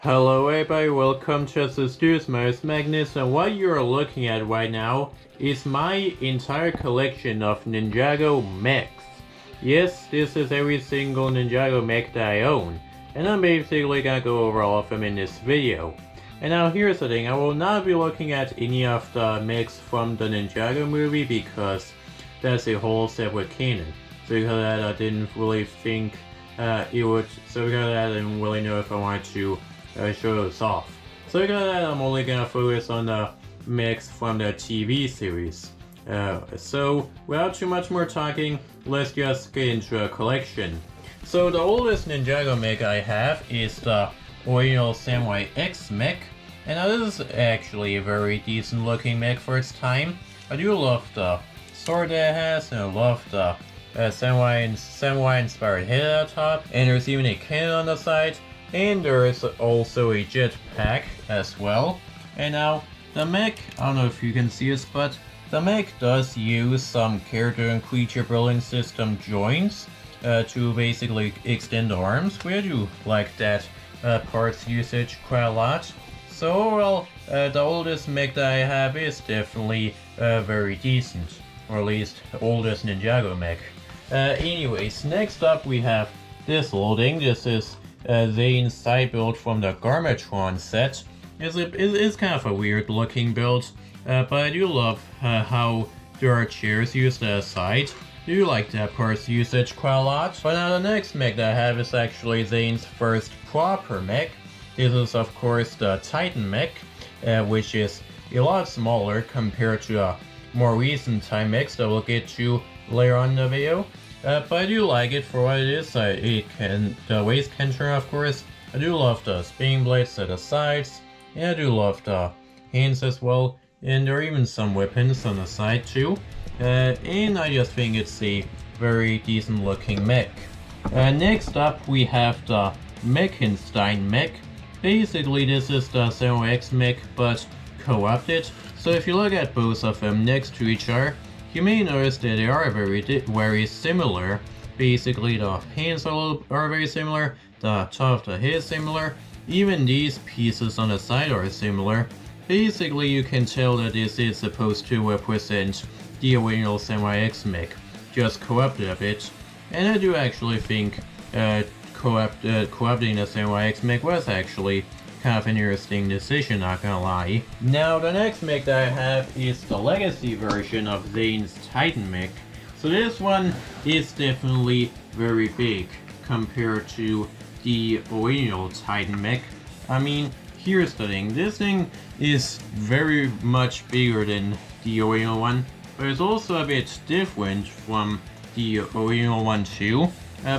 Hello everybody, welcome to the Studios. My name is Magnus, and what you're looking at right now is my entire collection of Ninjago Mechs. Yes, this is every single Ninjago mech that I own, and I'm basically gonna go over all of them in this video. And now here's the thing, I will not be looking at any of the mechs from the Ninjago movie because that's a whole separate canon. So because of that I didn't really think because of that I didn't really know if I wanted to show this off. So because of that, I'm only gonna focus on the mechs from the TV series. So without too much more talking, let's just get into a collection. So the oldest Ninjago mech I have is the original Samurai X mech, and now this is actually a very decent looking mech for its time. I do love the sword that it has, and I love the samurai inspired head at the top, and there's even a cannon on the side. And there is also a jetpack as well. And now the mech, I don't know if you can see this, but the mech does use some character and creature building system joints to basically extend the arms. We do like that parts usage quite a lot. So overall, the oldest mech that I have is definitely very decent, or at least the oldest Ninjago mech. Anyways, next up we have this loading. This is Zane's side build from the Garmatron set. It's kind of a weird looking build, but I do love how there are chairs used as side. I do like that parts usage quite a lot. But now the next mech that I have is actually Zane's first proper mech. This is of course the Titan mech, which is a lot smaller compared to more recent time mechs that we'll get to later on in the video. But I do like it for what it is. The waist can turn, of course. I do love the spinning blades at the sides, and I do love the hands as well. And there are even some weapons on the side too. And I just think it's a very decent looking mech. Next up we have the Mechenstein mech. Basically this is the Samurai X mech but co-opted. So if you look at both of them next to each other, you may notice that they are very similar. Basically the hands are very similar, the top of the head is similar, even these pieces on the side are similar. Basically you can tell that this is supposed to represent the original Samurai X mech, just co-opted a bit. And I do actually think co-opting the Samurai X mech was actually kind of an interesting decision, not gonna lie. Now the next mech that I have is the legacy version of Zane's Titan mech. So this one is definitely very big compared to the original Titan mech. I mean, here's the thing, this thing is very much bigger than the original one, but it's also a bit different from the original one too.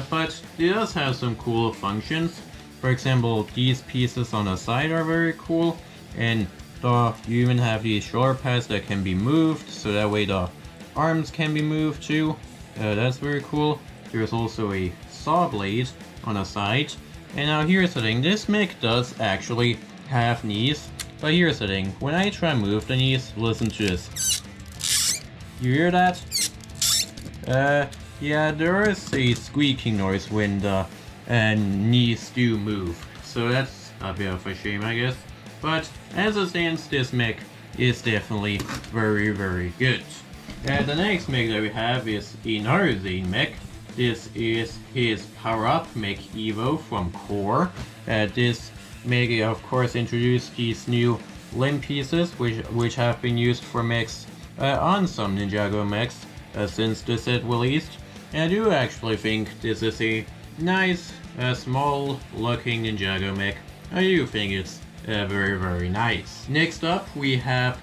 But it does have some cool functions. For example, these pieces on the side are very cool, and you even have these shoulder pads that can be moved, so that way the arms can be moved too. That's very cool. There's also a saw blade on the side. And now here's the thing, this mech does actually have knees, but here's the thing, when I try to move the knees, listen to this. You hear that? Yeah, there is a squeaking noise when the knees do move, so that's a bit of a shame, I guess. But as it stands, this mech is definitely very good. The next mech that we have is another Zane mech. This is his power-up mech Evo from Core. This mech of course introduced these new limb pieces which have been used for mechs on some Ninjago mechs since the set released. And I do actually think this is a nice, small looking Ninjago mech. I do think it's very nice. Next up we have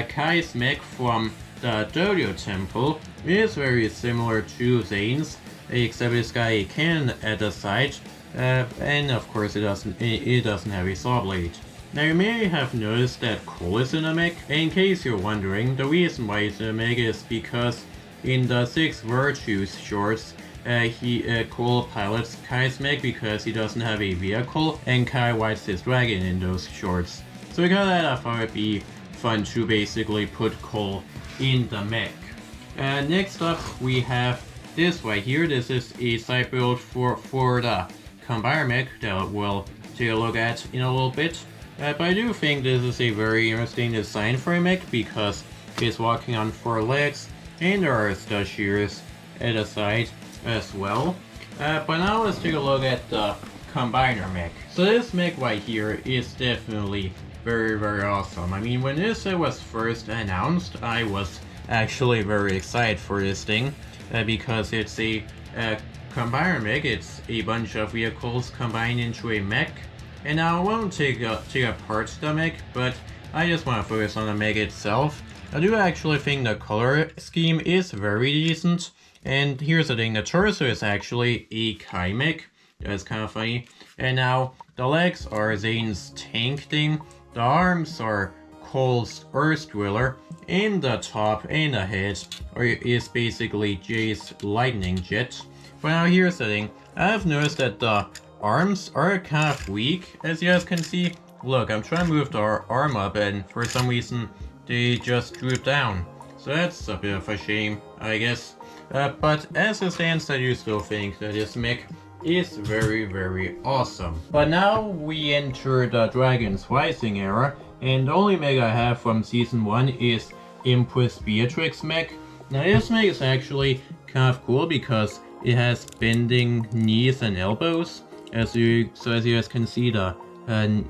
Kai's mech from the Dojo Temple. It is very similar to Zane's, except it's got a cannon at the side, and of course it doesn't have a saw blade. Now you may have noticed that Cole is in the mech, and in case you're wondering, the reason why he's in the mech is because in the 6 Virtues shorts, Cole pilots Kai's mech because he doesn't have a vehicle, and Kai rides his dragon in those shorts. So because of that, I thought it'd be fun to basically put Cole in the mech. Next up, we have this right here. This is a side build for the Combiner mech that will take a look at in a little bit. But I do think this is a very interesting design for a mech because he's walking on 4 legs and there are shears at the side as well. But now let's take a look at the combiner mech. So this mech right here is definitely very awesome. I mean, when this was first announced, I was actually very excited for this thing because it's a combiner mech. It's a bunch of vehicles combined into a mech. And now I won't take apart the mech, but I just want to focus on the mech itself. I do actually think the color scheme is very decent. And here's the thing, the torso is actually a Kai mech. That's kind of funny. And now the legs are Zane's tank thing. The arms are Cole's Earth Driller. And the top and the head is basically Jay's lightning jet. But now here's the thing, I've noticed that the arms are kind of weak, as you guys can see. Look, I'm trying to move the arm up and for some reason they just droop down. So that's a bit of a shame, I guess. But as it stands, I do still think that this mech is very awesome. But now we enter the Dragon's Rising era, and the only mech I have from Season 1 is Empress Beatrix mech. Now this mech is actually kind of cool because it has bending knees and elbows. As you guys can see, the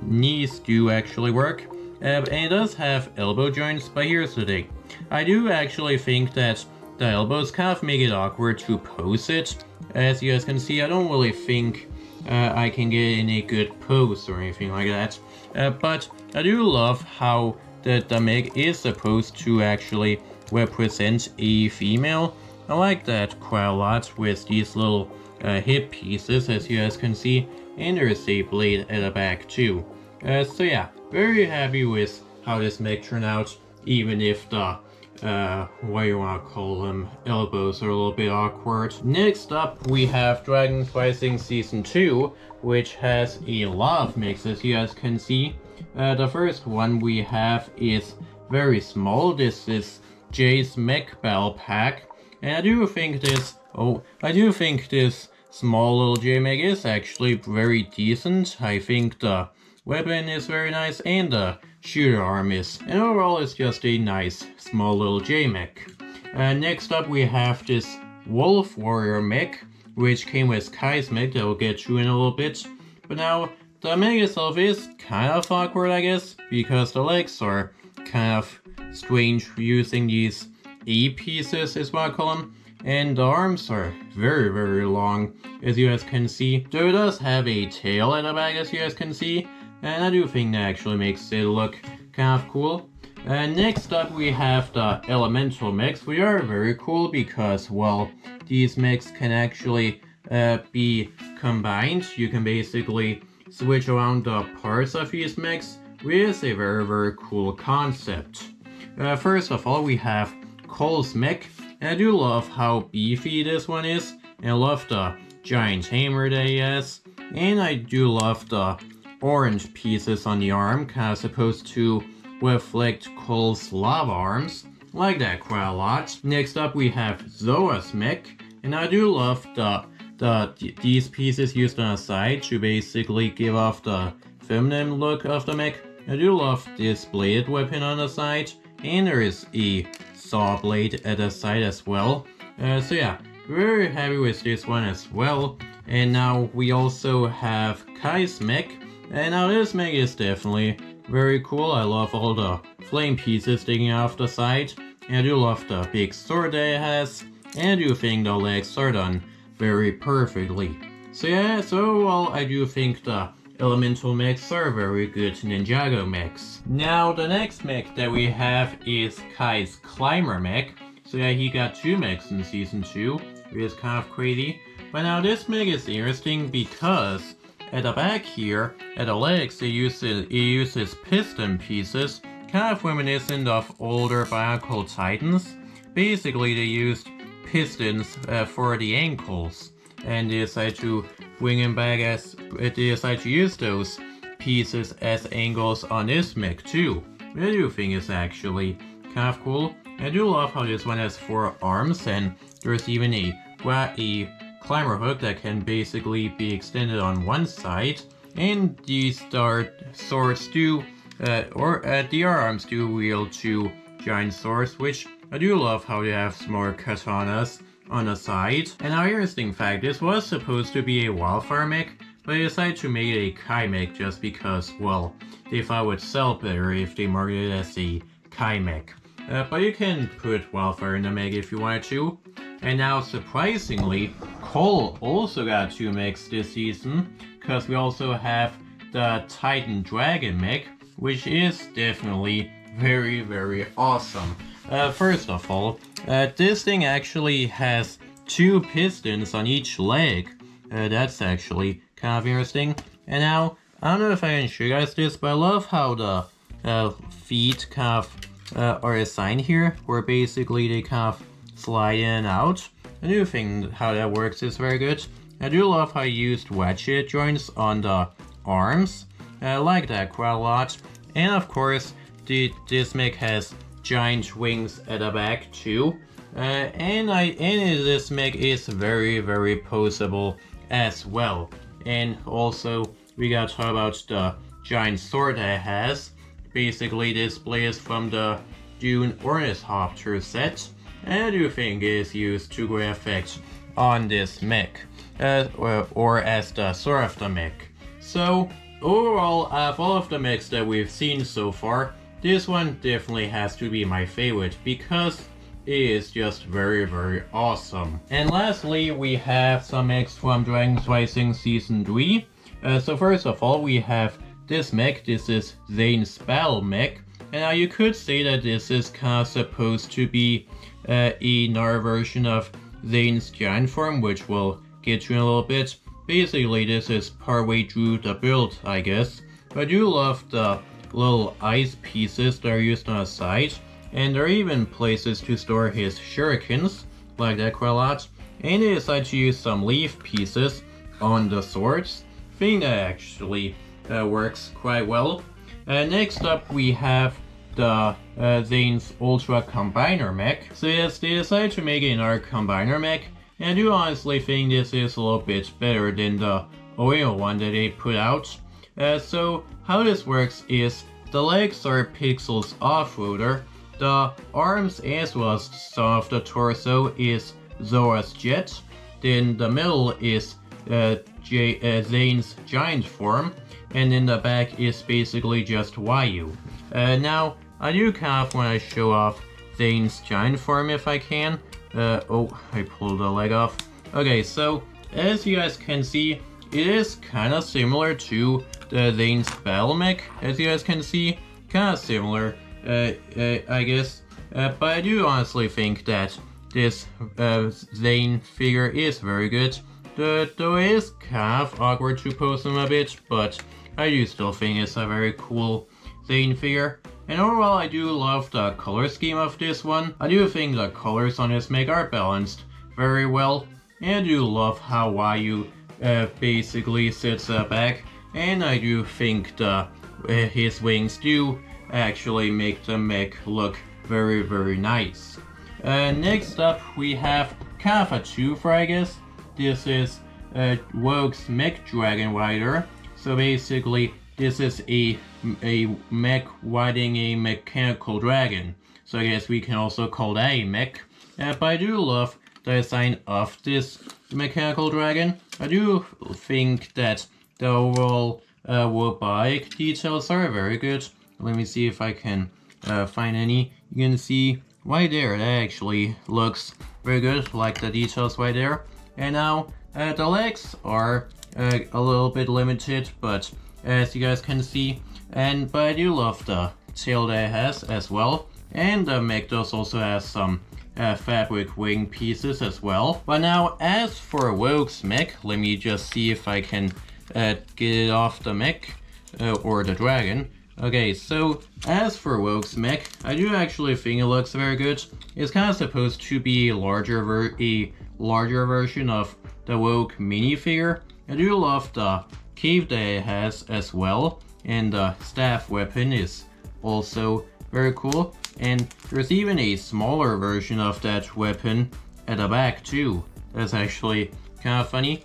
knees do actually work. And it does have elbow joints, but here's the thing. I do actually think that the elbows kind of make it awkward to pose it. As you guys can see, I don't really think I can get in a good pose or anything like that. But I do love how the mech is supposed to actually represent a female. I like that quite a lot with these little hip pieces, as you guys can see. And there's a blade at the back too. So yeah, very happy with how this mech turned out, even if the what do you want to call them, elbows are a little bit awkward. Next up we have Dragon's Rising Season 2, which has a lot of mechs, as you guys can see. The first one we have is very small. This is Jay's Mech Battle Pack, and I do think this small little J mech is actually very decent. I think the weapon is very nice and the shooter arm is. And overall it's just a nice small little J mech. Next up we have this Wolf Warrior mech, which came with Kai's mech that we'll get to in a little bit. But now the mech itself is kind of awkward, I guess, because the legs are kind of strange using these A pieces is what I call them. And the arms are very long, as you guys can see. So it does have a tail at the back, as you guys can see. And I do think that actually makes it look kind of cool. And next up we have the Elemental Mechs, which are very cool because, well, these mechs can actually be combined. You can basically switch around the parts of these mechs, which is a very cool concept. First of all, we have Cole's mech. And I do love how beefy this one is, and I love the giant hammer that he has. And I do love the orange pieces on the arm, kind of supposed to reflect Cole's lava arms. Like that quite a lot. Next up we have Zoa's mech, and I do love these pieces used on the side to basically give off the feminine look of the mech. I do love this bladed weapon on the side, and there is a saw blade at the side as well. So yeah, very happy with this one as well. And now we also have Kai's mech, and now this mech is definitely very cool. I love all the flame pieces sticking off the side, and I do love the big sword that it has, and I do think the legs are done very perfectly. So yeah, well, I do think the Elemental Mechs are very good Ninjago Mechs. Now the next mech that we have is Kai's Climber mech. So yeah, he got 2 mechs in Season 2, which is kind of crazy. But now this mech is interesting because at the back here, at the legs, it uses piston pieces, kind of reminiscent of older Bionicle Titans. Basically they used pistons for the ankles, and they decided to bring them back as they decided to use those pieces as angles on this mech too. I do think it's actually kind of cool. I do love how this one has 4 arms, and there's even a climber hook that can basically be extended on one side. and these swords do, the arms do wield 2 giant swords, which I do love how they have more katanas on the side. And now interesting fact, this was supposed to be a wildfire mech, but I decided to make it a Kai mech just because, well, they thought it would sell better if they marketed it as a Kai mech. But you can put wildfire in the mech if you wanted to. And now, surprisingly, Cole also got 2 mechs this season, because we also have the Titan Dragon mech, which is definitely very, very awesome. First of all, this thing actually has 2 pistons on each leg. That's actually kind of interesting. And now, I don't know if I can show you guys this, but I love how the feet kind of are assigned here, where basically they kind of slide in and out. I do think how that works is very good. I do love how I used ratchet joints on the arms. I like that quite a lot. And of course, this mech has giant wings at the back too. And this mech is very, very poseable as well. And also, we gotta talk about the giant sword that it has. Basically, this blade is from the Dune Ornithopter set, and I do think it is used to great effect on this mech, or as the sword of the mech. So, overall, out of all of the mechs that we've seen so far, this one definitely has to be my favorite, because it is just very, very awesome. And lastly, we have some mechs from Dragon's Rising Season 3. So first of all, we have this mech. This is Zane's Battle mech. And now you could say that this is kind of supposed to be another version of Zane's giant form, which we'll get to in a little bit. Basically, this is partway through the build, I guess. But I do love the little ice pieces that are used on the side. And there are even places to store his shurikens, like that quite a lot. And they decided to use some leaf pieces on the swords. I think that actually works quite well. Next up we have the Zane's Ultra Combiner mech. So yes, they decided to make another Combiner mech. And I do honestly think this is a little bit better than the original one that they put out. So how this works is the legs are Pixel's off-roader. The arms as well as some of the torso is Zora's jet. Then the middle is Zane's giant form. And then the back is basically just Ryu. Now, I do kind of want to show off Zane's giant form if I can. Oh, I pulled the leg off. Okay, so as you guys can see, it is kind of similar to the Zane's battle mech. As you guys can see, kind of similar. I guess, but I do honestly think that this Zane figure is very good. Though it is kind of awkward to pose him a bit, but I do still think it's a very cool Zane figure. And overall, I do love the color scheme of this one. I do think the colors on this mech are balanced very well. And I do love how Ryu basically sits back. And I do think his wings do actually make the mech look very, very nice. Next up, we have kind of a twofer, I guess. This is Rogue's Mech Dragon Rider. So basically, this is a mech riding a mechanical dragon. So I guess we can also call that a mech. But I do love the design of this mechanical dragon. I do think that the overall robotic details are very good. Let me see if I can find any. You can see right there, that actually looks very good, like the details right there. And now, the legs are a little bit limited, but as you guys can see, but I do love the tail that it has as well. And the mech does also have some fabric wing pieces as well. But now, as for Rogue's mech, let me just see if I can get it off the mech, or the dragon. Okay, so as for Rogue's mech, I do actually think it looks very good. It's kind of supposed to be a larger version of the Rogue minifigure. I do love the cape that it has as well, and the staff weapon is also very cool. And there's even a smaller version of that weapon at the back too. That's actually kind of funny.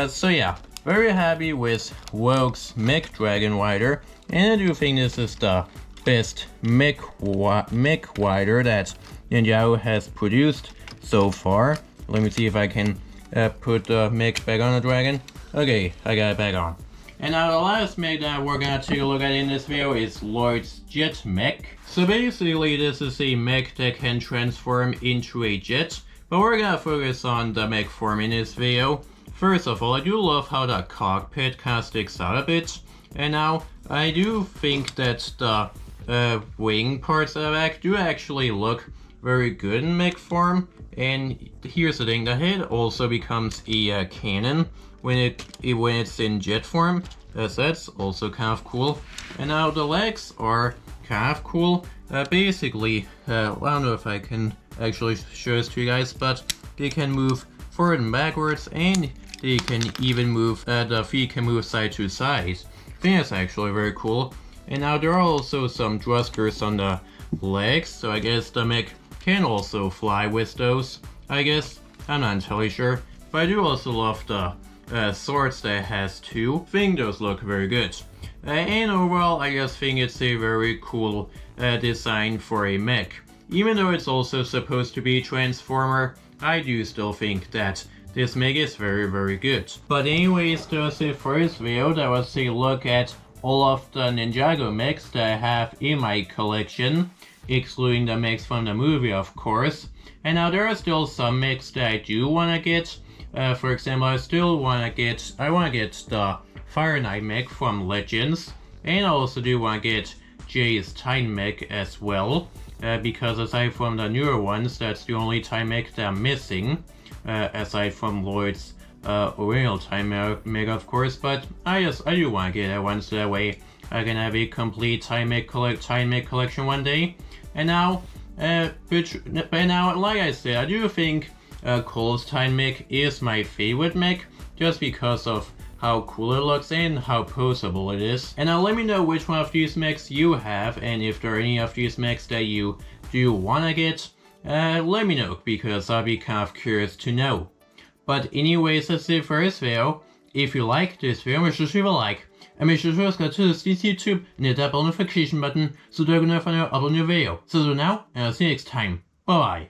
So yeah, very happy with Woke's Mech Dragon Rider, and I do think this is the best mech rider that Ninjago has produced so far. Let me see if I can put the mech back on the dragon. Okay, I got it back on. And now the last mech that we're gonna take a look at in this video is Lloyd's Jet Mech. So basically this is a mech that can transform into a jet, but we're gonna focus on the mech form in this video. First of all, I do love how the cockpit kind of sticks out a bit. And now I do think that the wing parts of the mech do actually look very good in mech form. And here's the thing, the head also becomes a cannon when it's in jet form. That's also kind of cool. And now the legs are kind of cool. Basically, I don't know if I can actually show this to you guys, but they can move forward and backwards, and they can even move, the feet can move side to side. I think that's actually very cool. And now there are also some thrusters on the legs, so I guess the mech can also fly with those. I guess, I'm not entirely sure. But I do also love the swords that it has too. I think those look very good. And overall, I just think it's a very cool design for a mech. Even though it's also supposed to be a transformer, I do still think that this mech is very good. But anyways, that's it for this video. That was a look at all of the Ninjago mechs that I have in my collection, excluding the mechs from the movie, of course. And now there are still some mechs that I do want to get. For example, I want to get the Fire Knight mech from Legends, and I also do want to get Jay's Titan mech as well, because aside from the newer ones, that's the only Titan mech that I'm missing, aside from Lloyd's original Titan mech, of course. But I do want to get that one, so that way I can have a complete Titan mech collection one day. And now, like I said, I do think Cole's Titan mech is my favorite mech, just because of how cool it looks and how poseable it is. And now let me know which one of these mechs you have, and if there are any of these mechs that you do want to get, let me know, because I'll be kind of curious to know. But anyways, that's it for this video. If you like this video, make sure to leave a like, and make sure to subscribe to this YouTube and hit that bell notification button so that you can never find out upload new video. So now, and I'll see you next time. Bye bye.